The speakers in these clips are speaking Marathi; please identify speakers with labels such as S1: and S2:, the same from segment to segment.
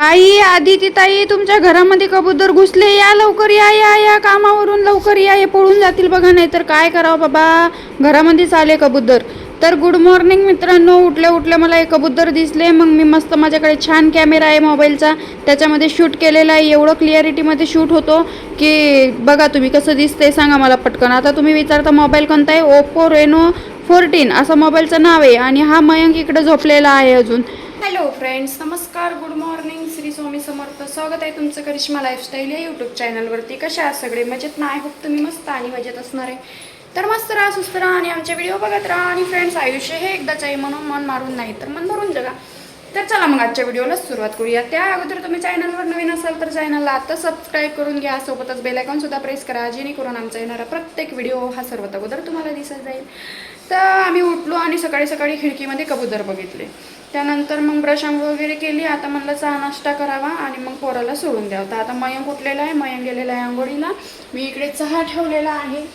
S1: आई आदिती ताई तुमच्या घरामध्ये कबूतर घुसले, या लवकर या या या कामावरून लवकर या, हे पळून जातील बघा, नाही तर काय करावं बाबा, घरामध्येच आले कबूतर. तर गुड मॉर्निंग मित्रांनो, उठल्या उठल्या मला एक कबूतर दिसले. मग मी मस्त, माझ्याकडे छान कॅमेरा आहे मोबाईलचा, त्याच्यामध्ये शूट केलेला आहे. एवढं क्लिअरिटीमध्ये शूट होतो की बघा तुम्ही कसं दिसतंय सांगा मला पटकन. आता तुम्ही विचारता मोबाईल कोणता आहे, ओप्पो रेनो 14 असं मोबाईलचं नाव आहे. आणि हा मयंक इकडे झोपलेला आहे अजून. हॅलो फ्रेंड्स, नमस्कार, गुड मॉर्निंग, श्री स्वामी समर्थ. स्वागत आहे तुमचं करिश्मा लाईफस्टाईल या यूट्यूब चॅनलवरती. कशा आहात सगळे, मजेत ना? आय होप तुम्ही मस्त आणि मजेत असणार आहे. तर मस्त राहा, सुस्त राहा आणि आमचे व्हिडिओ बघत राहा. आणि फ्रेंड्स, आयुष्य हे एकदाच आहे, म्हणून मन मारून नाही तर मन भरून जगा. तर चला मग आजच्या व्हिडिओला सुरुवात करूया. त्या अगोदर तुम्ही चॅनलवर नवीन असाल तर चॅनलला आता सबस्क्राईब करून घ्या, सोबतच बेल आयकॉन सुद्धा प्रेस करा, जेणेकरून आमचा येणारा प्रत्येक व्हिडिओ हा सर्वात अगोदर तुम्हाला दिसत जाईल. तर आम्ही उठलो आणि सकाळी सकाळी खिडकीमध्ये कबूतर बघितले. त्यानंतर मग ब्रश आंघोळ वगैरे केली. आता म्हणलं चहा नाश्ता करावा आणि मग पोराला सोडून द्यावं. तर आता मयंक उठलेला आहे, मयंक गेलेला आहे आंघोळीला. मी इकडे चहा ठेवलेला आहे.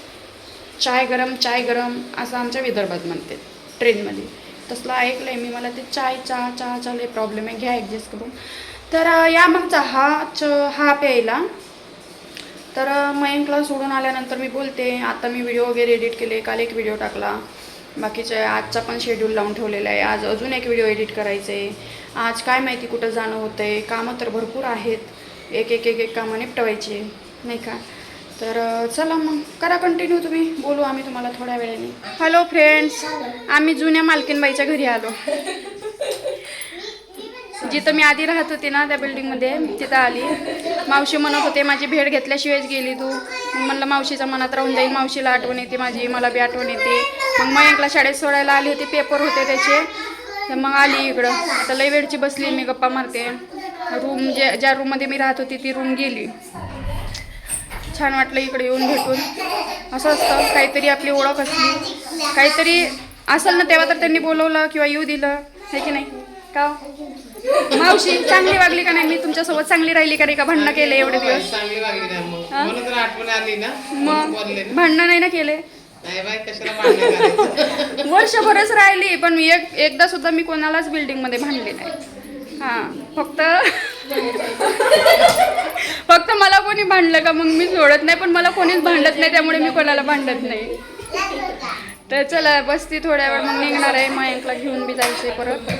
S1: चाय गरम असं आमच्या विदर्भात म्हणते ट्रेनमध्ये, तसलं ऐकलं आहे मी. मला ते चहा लय प्रॉब्लेम आहे, घ्या ॲडजस्ट करून. तर या मग चहा प्यायला. तर मयंकला सोडून आल्यानंतर मी बोलते. आता मी व्हिडिओ वगैरे एडिट केले, काल एक व्हिडिओ टाकला, बाकीचे आजचा पण शेड्यूल लावून ठेवलेला आहे. आज अजून एक व्हिडिओ एडिट करायचं आहे. आज काय माहिती कुठं जाणं होतं आहे, कामं तर भरपूर आहेत, एक कामं निपटवायचे नाही का. तर चला मग करा कंटिन्यू, तुम्ही बोलू, आम्ही तुम्हाला थोड्या वेळाने. हॅलो फ्रेंड्स, आम्ही जुन्या मालकीनबाईच्या घरी आलो. जिथं मी आधी राहत होते ना त्या बिल्डिंगमध्ये, तिथं आली. मावशी म्हणत होते माझी भेट घेतल्याशिवायच गेली तू. मग म्हणलं मावशीच्या मनात राहून जाईल, मावशीला आठवण येते माझी, मला बी आठवण येते. मग मयंकला शाळेत सोडायला आली होती, पेपर होते त्याचे. तर मग आली इकडं. आता लई वेळची बसली मी, गप्पा मारते. रूम ज्या रूममध्ये मी राहत होती ती रूम गेली. छान वाटलं इकडे येऊन भेटून. असं असतं, काहीतरी आपली ओळख असली, काहीतरी असेल ना तेव्हा तर त्यांनी बोलवलं किंवा येऊ दिलं, आहे की नाही का? मावशी चांगली वागली का नाही, मी तुमच्यासोबत चांगली राहिली का नाही, का भांडणं केले एवढे दिवस? मग भांडणं नाही ना केले, वर्षभरच राहिली. पण एकदा सुद्धा मी कोणालाच बिल्डिंगमध्ये भांडले नाही. हां, फक्त मला कोणी भांडलं का मग मी सोडत नाही, पण मला कोणीच भांडत नाही, त्यामुळे मी कोणाला भांडत नाही. तर चला बसती थोड्या वेळ, मग निघणार आहे. मयंकला घेऊन बी जायचे परत.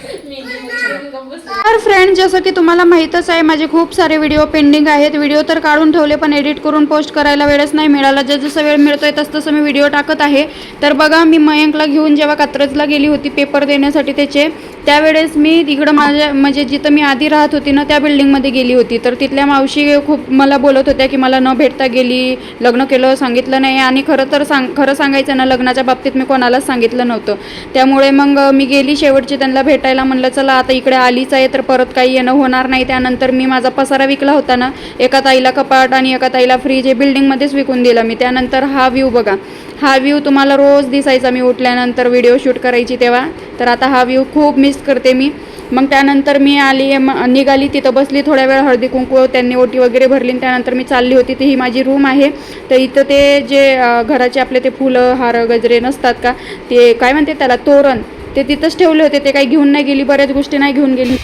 S1: तर फ्रेंड, जसं की तुम्हाला माहीतच आहे, माझे खूप सारे व्हिडिओ पेंडिंग आहेत. व्हिडिओ तर काढून ठेवले, पण एडिट करून पोस्ट करायला वेळच नाही मिळाला. जसं वेळ मिळतोय तसं मी व्हिडिओ टाकत आहे. तर बघा, मी मयंकला घेऊन जेव्हा कात्रजला गेली होती पेपर देण्यासाठी त्याचे, त्यावेळेस मी तिकडं माझ्या म्हणजे जिथं मी आधी राहत होती ना त्या बिल्डिंगमध्ये गेली होती. तर तिथल्या मावशी खूप मला बोलत होत्या की मला न भेटता गेली, लग्न केलं सांगितलं नाही. आणि खरं सांगायचं ना, लग्नाच्या बाबतीत मी कोणालाच सांगितलं नव्हतं. त्यामुळे मग मी गेली शेवटची त्यांना भेटायला. म्हणलं चला आता इकडे आलीच आहे तर परत काही येणं होणार नाही. त्यानंतर मी माझा पसारा विकला होता ना, एका ताईला कपाट आणि एका ताईला फ्रीज, हे बिल्डिंगमध्येच विकून दिला मी. त्यानंतर हा व्ह्यू बघा, हा व्ह्यू तुम्हाला रोज दिसायचा मी उठल्यानंतर व्हिडिओ शूट करायची तेव्हा. तर आता हा व्ह्यू खूप मिस करते मी. मग त्यानंतर मी आली, निघाली, तिथं बसली थोड्या वेळ, हळदी कुंकू त्यांनी ओटी वगैरे भरली. त्यानंतर मी चालली होती. ती ही माझी रूम आहे. तर इथं ते जे घराचे आपले ते फुलं हार गजरे नसतात का, ते काय म्हणते त्याला, तोरण, ते तिथंच ठेवले होते. ते काही घेऊन नाही गेली, बऱ्याच गोष्टी नाही घेऊन गेली.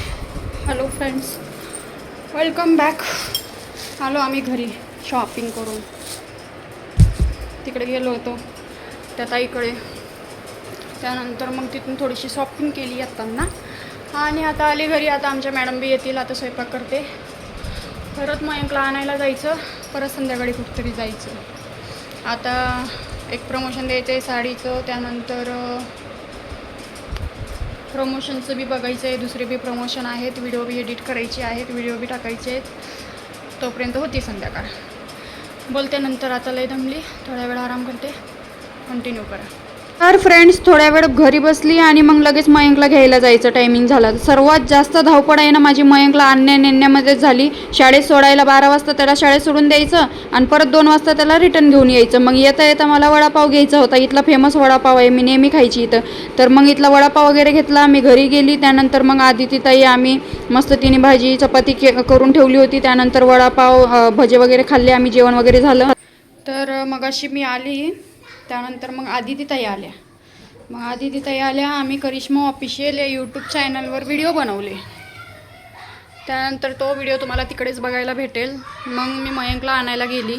S1: Hello friends, welcome back. आलो आम्ही घरी शॉपिंग करून. तिकडे गेलो होतो त्या ताईकडे. त्यानंतर मग तिथून थोडीशी शॉपिंग केली येताना आणि आता आली घरी. आता आमच्या मॅडम बी येतील, आता स्वयंपाक करते. परत मयंकला आणायला जायचं, परत संध्याकाळी कुठेतरी जायचं. आता एक प्रमोशन द्यायचं आहे साडीचं, त्यानंतर प्रमोशनचं बी बघायचं आहे, दुसरे बी प्रमोशन आहेत, व्हिडिओ बी एडिट करायचे आहेत, व्हिडिओ बी टाकायचे आहेत. तोपर्यंत होती संध्याकाळ. बोलते नंतर, आता लय दमली, थोड्या वेळ आराम करते. कंटिन्यू करा. तर फ्रेंड्स, थोड्या वेळ घरी बसली आणि मग लगेच मयंकला घ्यायला जायचं टायमिंग झाला. सर्वात जास्त धावपळ आहे ना माझी मयंकला आणण्या नेण्यामध्येच झाली. शाळेत सोडायला 12 वाजता त्याला शाळेत सोडून द्यायचं आणि परत 2 वाजता त्याला रिटर्न घेऊन यायचं. मग येता मला वडापाव घ्यायचा होता. इथला फेमस वडापाव आहे, मी नेहमी खायची इथं. तर मग इथला वडापाव वगैरे घेतला, मी घरी गेली. त्यानंतर मग आदिती ताई आम्ही मस्त तिने भाजी चपाती करून ठेवली होती. त्यानंतर वडापाव भजे वगैरे खाल्ले आम्ही, जेवण वगैरे झालं. तर मग अशी मी आली. त्यानंतर मग आदिती ताई आल्या. आम्ही करिश्मा ऑफिशियल या यूट्यूब चॅनलवर व्हिडिओ बनवले. त्यानंतर तो व्हिडिओ तुम्हाला तिकडेच बघायला भेटेल. मग मी मयंकला आणायला गेली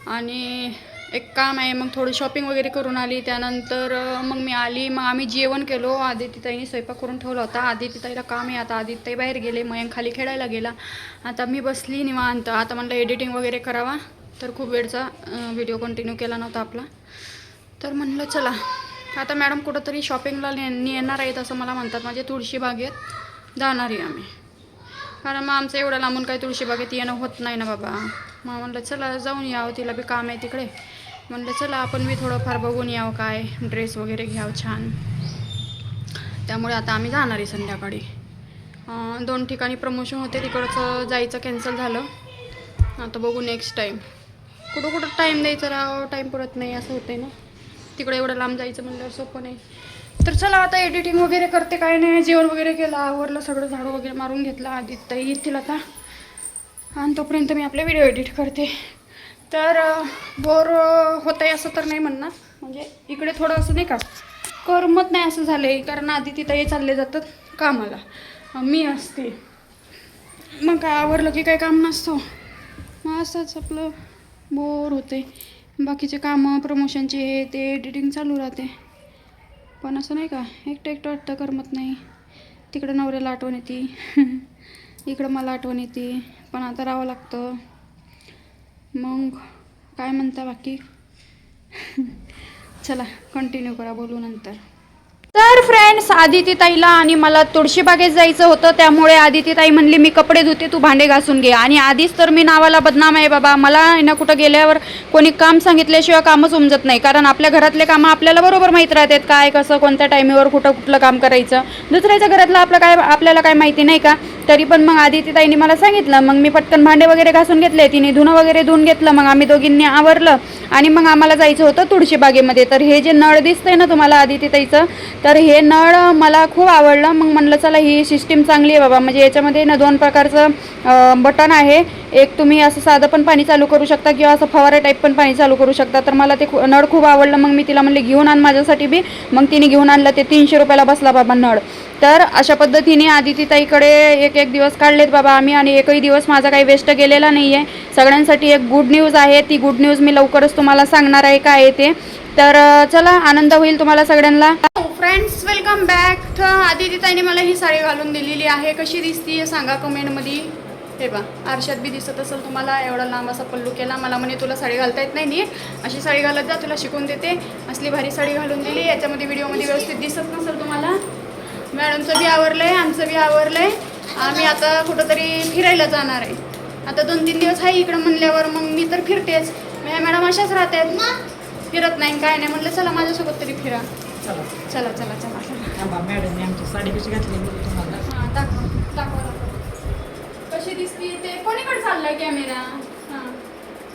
S1: आणि एक काम आहे, मग थोडी शॉपिंग वगैरे करून आली. त्यानंतर मग मी आली, मग आम्ही जेवण केलो. आदितीताईने स्वयंपाक करून ठेवला होता. आदितीताईला काम आहे आता. आदितीताई बाहेर गेले, मयंक खाली खेळायला गेला. आता मी बसली निवांत. आता म्हणलं एडिटिंग वगैरे करावा, तर खूप वेळचा व्हिडिओ कंटिन्यू केला नव्हता आपला. तर म्हणलं चला आता मॅडम कुठंतरी शॉपिंगला येणार आहेत असं मला म्हणतात. म्हणजे तुळशीबागेत जाणार आहे आम्ही, कारण मग आमचं एवढं लांबून काही तुळशीबागेत येणं होत नाही ना बाबा. मग म्हणलं चला जाऊन यावं, तिला बी काम आहे तिकडे. म्हणलं चला आपण बी थोडंफार बघून यावं, काय ड्रेस वगैरे घ्यावं छान. त्यामुळे आता आम्ही जाणार आहे संध्याकाळी. 2 ठिकाणी प्रमोशन होते, तिकडचं जायचं कॅन्सल झालं. आता बघू नेक्स्ट टाईम. कुठं टाईम द्यायचा राव, टाईम पुरत नाही असं होतं ना. तिकडे एवढं लांब जायचं म्हणल्यावर सोपं नाही. तर चला आता एडिटिंग वगैरे करते. काय नाही, जेवण वगैरे केलं, आवरलं सगळं, झाडू वगैरे मारून घेतला. आदित्यताई येतील आता आणि तोपर्यंत मी आपले व्हिडिओ एडिट करते. तर बोर होत आहे असं तर नाही म्हणणार, म्हणजे इकडे थोडं असं नाही का करमत नाही असं झालं आहे. कारण आदित्यताई चालले जातात कामाला, मी असते. मग काय आवरलं की काही काम नसतं, मग असंच आपलं बोर होते. बाकीचे कामं प्रमोशनचे हे ते एडिटिंग चालू राहते. पण असं नाही का एकटं वाटतं, करमत नाही. तिकडं नवऱ्याला आठवण येते, इकडं मला आठवण येते, पण आता राहावं लागतं. मग काय म्हणता बाकी? चला कंटिन्यू करा, बोलू नंतर. तर फ्रेंड्स, आदितीताईला आणि मला तुळशीबागेत जायचं होतं. त्यामुळे आदितीताई म्हणली मी कपडे धुते, तू भांडे घासून घे. आणि आधीच तर मी नावाला बदनाम आहे बाबा. मला ना कुठं गेल्यावर कोणी काम सांगितल्याशिवाय कामच उमजत नाही. कारण आपल्या घरातले कामं आपल्याला बरोबर माहीत राहतात, काय कसं कोणत्या टायमीवर कुठलं काम करायचं. दुसऱ्याच्या घरातलं आपल्याला काय माहिती नाही का. तरी पण मग आदितीताईंनी मला सांगितलं, मग मी पटकन भांडे वगैरे घासून घेतले. तिने धुणं वगैरे धुवून घेतलं. मग आम्ही दोघींनी आवरलं आणि मग आम्हाला जायचं होतं तुळशीबागेमध्ये. तर हे जे नळ दिसतंय ना तुम्हाला आदितीताईचं, तर हे नळ मला खूप आवडलं. मग म्हणलं चला ही सिस्टीम चांगली आहे बाबा. म्हणजे याच्यामध्ये ना 2 प्रकारचं बटन आहे. एक तुम्ही असं साधं पण पाणी चालू करू शकता किंवा असं फवारा टाईप पण पाणी चालू करू शकता. तर मला ते नळ खूप आवडलं. मग मी तिला म्हणले घेऊन आण माझ्यासाठी बी. मग तिने घेऊन आणलं. ते 300 रुपयाला बसला बाबा नळ. तर अशा पद्धतीने आदितीताईकडे एक दिवस काढलेत बाबा आम्ही, आणि एकही दिवस माझा काही वेस्ट गेलेला नाही आहे. सगळ्यांसाठी एक गुड न्यूज आहे. ती गुड न्यूज मी लवकरच तुम्हाला सांगणार आहे काय आहे ते. तर चला आनंद होईल तुम्हाला सगळ्यांना. Friends, welcome back. तर आदितीताईने मला ही साडी घालून दिलेली आहे. कशी दिसती सांगा कमेंटमध्ये. हे बा आरशात बी दिसत असेल तुम्हाला. एवढा लांब असा पल्लू केला. मला म्हणे तुला साडी घालता येत नाही, अशी साडी घालत जा, तुला शिकवून देते. असली भारी साडी घालून दिली. याच्यामध्ये व्हिडिओमध्ये व्यवस्थित दिसत नसेल तुम्हाला. मॅडमचं बी आवरलंय, आमचं बी आवरलंय. आम्ही आता कुठंतरी फिरायला जाणार आहे. आता 2-3 दिवस आहे इकडं म्हणल्यावर मग मी तर फिरतेच. मॅडम अशाच राहतात, फिरत नाही काय नाही. म्हटलं चला माझ्यासोबत तरी फिरा. चला चला चला चला.
S2: मॅडमने आमची साडी कशी घातली तुम्हाला?
S1: हां दाखवा कशी दिसती ते. कोणीकडे चाललाय कॅमेरा? हां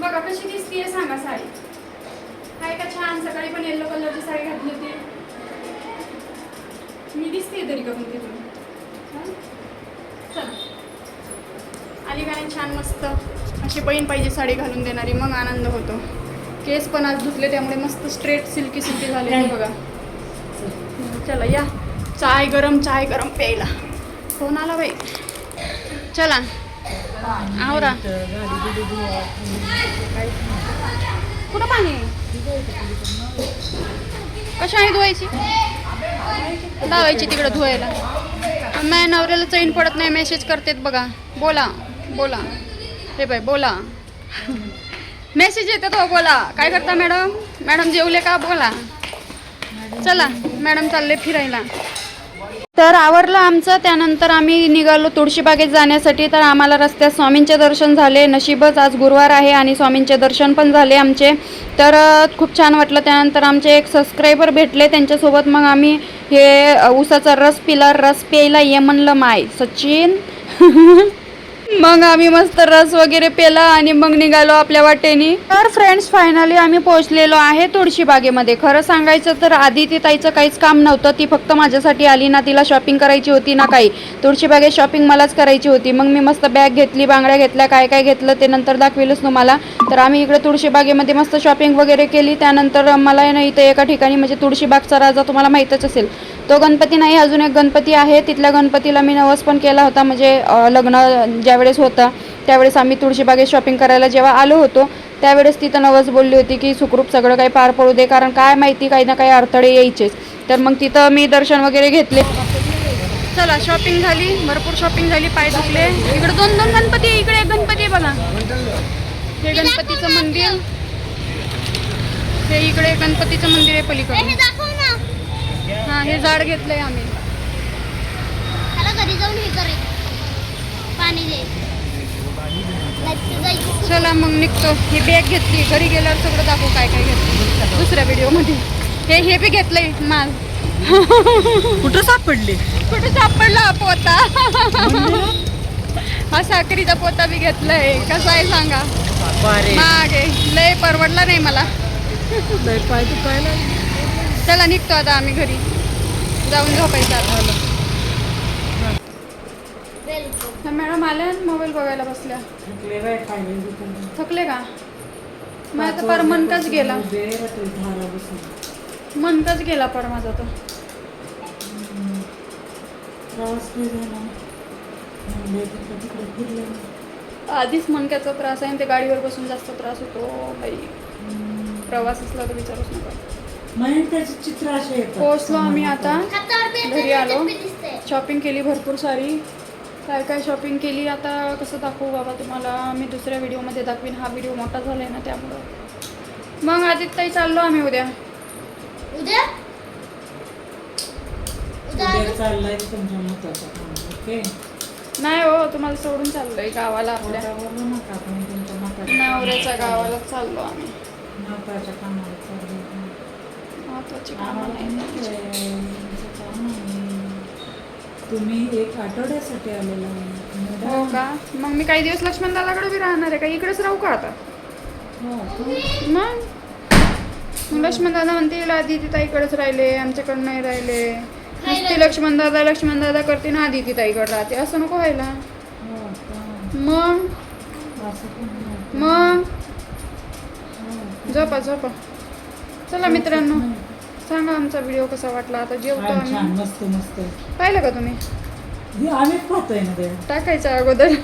S1: बघा कशी दिसतीये सांगा साडी. काय का छान. सकाळी पण येलो कलरची साडी घातली होती. मी दिसते तरी का पण तिथून? चला आली काय छान मस्त. अशी बहीण पाहिजे साडी घालून देणारी, मग आनंद होतो. केस पण आज धुतले त्यामुळे मस्त स्ट्रेट सिल्की झाले बघा. चला या, चाय गरम प्यायला. फोन आला बाई. चला आवरा. कुठं पाणी कशाने धुवायची? लावायची तिकडं धुवायला. माझ्या नवऱ्याला चैन पडत नाही, मेसेज करतेत बघा. बोला हे बाई बोला. मेसेज येतात हो, बोला. काय करता मॅडम? मॅडम जेवले का? बोला. चला मॅडम चालले फिरायला. तर आवरलं आमचं. त्यानंतर आम्ही निघालो तुळशीबागेत जाण्यासाठी. तर आम्हाला रस्त्यात स्वामींचे दर्शन झाले. नशीबच आज गुरुवार आहे आणि स्वामींचे दर्शन पण झाले आमचे. तर खूप छान वाटलं. त्यानंतर आमचे एक सबस्क्रायबर भेटले, त्यांच्यासोबत मग आम्ही हे ऊसाचा रस पिला. रस प्यायला ये म्हणलं माय सचिन. मग आम्ही मस्त रस वगैरे पेला आणि मग निघालो आपल्या वाटेने. तर फ्रेंड्स फायनली आम्ही पोहोचलेलो आहे तुळशीबागेमध्ये. खरं सांगायचं तर आधी ती ताईचं काहीच काम नव्हतं. ती फक्त माझ्यासाठी आली ना, तिला शॉपिंग करायची होती ना काही. तुळशीबागेत शॉपिंग मलाच करायची होती. मग मी मस्त बॅग घेतली, बांगड्या घेतल्या, काय काय घेतलं ते नंतर दाखवेलच तुम्हाला. तर आम्ही इकडे तुळशीबागेमध्ये मस्त शॉपिंग वगैरे केली. त्यानंतर मला ना इथे एका ठिकाणी म्हणजे तुळशीबागचा राजा तुम्हाला माहीतच असेल, तो गणपती नाही, अजून एक गणपती आहे. तिथल्या गणपतीला मी नवस पण केला होता. म्हणजे लग्न ज्यावेळेस होता त्यावेळेस आम्ही तुळशीबागेत शॉपिंग करायला जेव्हा आलो होतो त्यावेळेस तिथं नवस बोलली होती की सुखरूप सगळं काही पार पडू दे, कारण काय माहिती काही ना काही अडथळे यायचेच. तर मग तिथं मी दर्शन वगैरे घेतले. चला शॉपिंग झाली, भरपूर शॉपिंग झाली, पाय दुखले. इकडे दोन दोन गणपती आहे, इकडे एक गणपती आहे बघा, हे गणपतीचं मंदिर, हे इकडे गणपतीचं मंदिर आहे पलीकडे. हा हे झाड घेतलंय आम्ही.
S3: घरी जाऊन हे करायचं, पाणी
S1: चला मग निघतो. ही बॅग घेतली, घरी गेल्यावर सगळं दाखवू काय काय घेतलं दुसऱ्या व्हिडिओमध्ये. हे बी घेतलंय माल.
S2: कुठं सापडले?
S1: कुठे सापडला हा पोता? हा साखरीचा पोता बी घेतलाय. कसा आहे सांगा? महाग आहे, लय परवडला नाही मला.
S2: पाय दुखायला.
S1: चला निघतो आता आम्ही घरी जाऊन झोपायचं आता. मॅडम आल्या मोबाईल बघायला बसल्या. थकले का? माझा पर मनकाच गेला, मनकाच गेला पर माझा तो. आधीच मनक्याचा त्रास आहे आणि ते गाडीवर बसून जास्त त्रास होतो बाई. प्रवास असला तर विचारूच नका.
S2: चित्र असे
S1: पोहोचलो आम्ही आता, घरी आलो. शॉपिंग केली भरपूर सारी. काय काय शॉपिंग केली आता कसं दाखवू बाबा तुम्हाला, मी दुसऱ्या व्हिडिओमध्ये दाखवीन. हा व्हिडिओ मोठा झाला आहे ना त्यामुळं. मग आदित्यताई चाललो आम्ही उद्या.
S3: उद्या
S2: चाललंय तुमच्या महत्वाचं काम. ओके
S1: नाही हो, तुम्हाला सोडून चाललोय गावाला आपल्या नवऱ्याच्या गावाला चाललो आम्ही.
S2: महत्वाच्या कामाला चाललंय.
S1: महत्वाची कामं नाही.
S2: तुम्ही एक आठवड्यासाठी आलेला आहे.
S1: हो का? मग मी काही दिवस लक्ष्मण दादाकडे बी राहणार आहे का? इकडेच राहू का आता? मग लक्ष्मण दादा म्हणतील आदिती ताईकडेच राहिले, आमच्याकडे नाही राहिले. नुसती लक्ष्मण दादा करते ना आदिती ताईकडे राहते, असं नको व्हायला. मग मग झोपा झोपा. चला मित्रांनो, सांगा आमचा व्हिडिओ कसा वाटला. आता जेवतो आम्ही.
S2: मस्त मस्त
S1: पाहिलं का तुम्ही?
S2: आम्हीच पाहतोय ना ते
S1: टाकायचं अगोदर.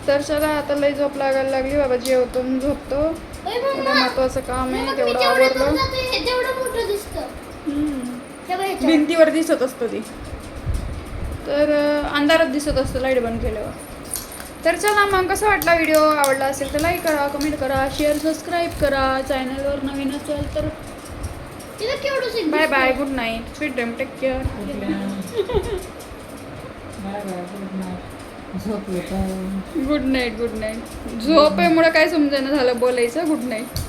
S1: तर चला आता लई झोप लागायला लागली बाबा. जेवतो झोपतो. एवढं महत्वाचं काम आहे तेवढं आवडलं. भिंतीवर दिसत असतं ती, तर अंधारात दिसत असतं लाईट बंद केल्यावर. तर चला मग कसा वाटला व्हिडिओ? आवडला असेल तर लाईक करा, कमेंट करा, शेअर सबस्क्राईब करा. चॅनलवर नवीन असेल तर bye bye, good night, sweet dream, take care.
S2: Bye bye, good night. झोप येतं.
S1: Good night, good night. झोपेमुळे काय समजेना झालं बोलायचं. Good night.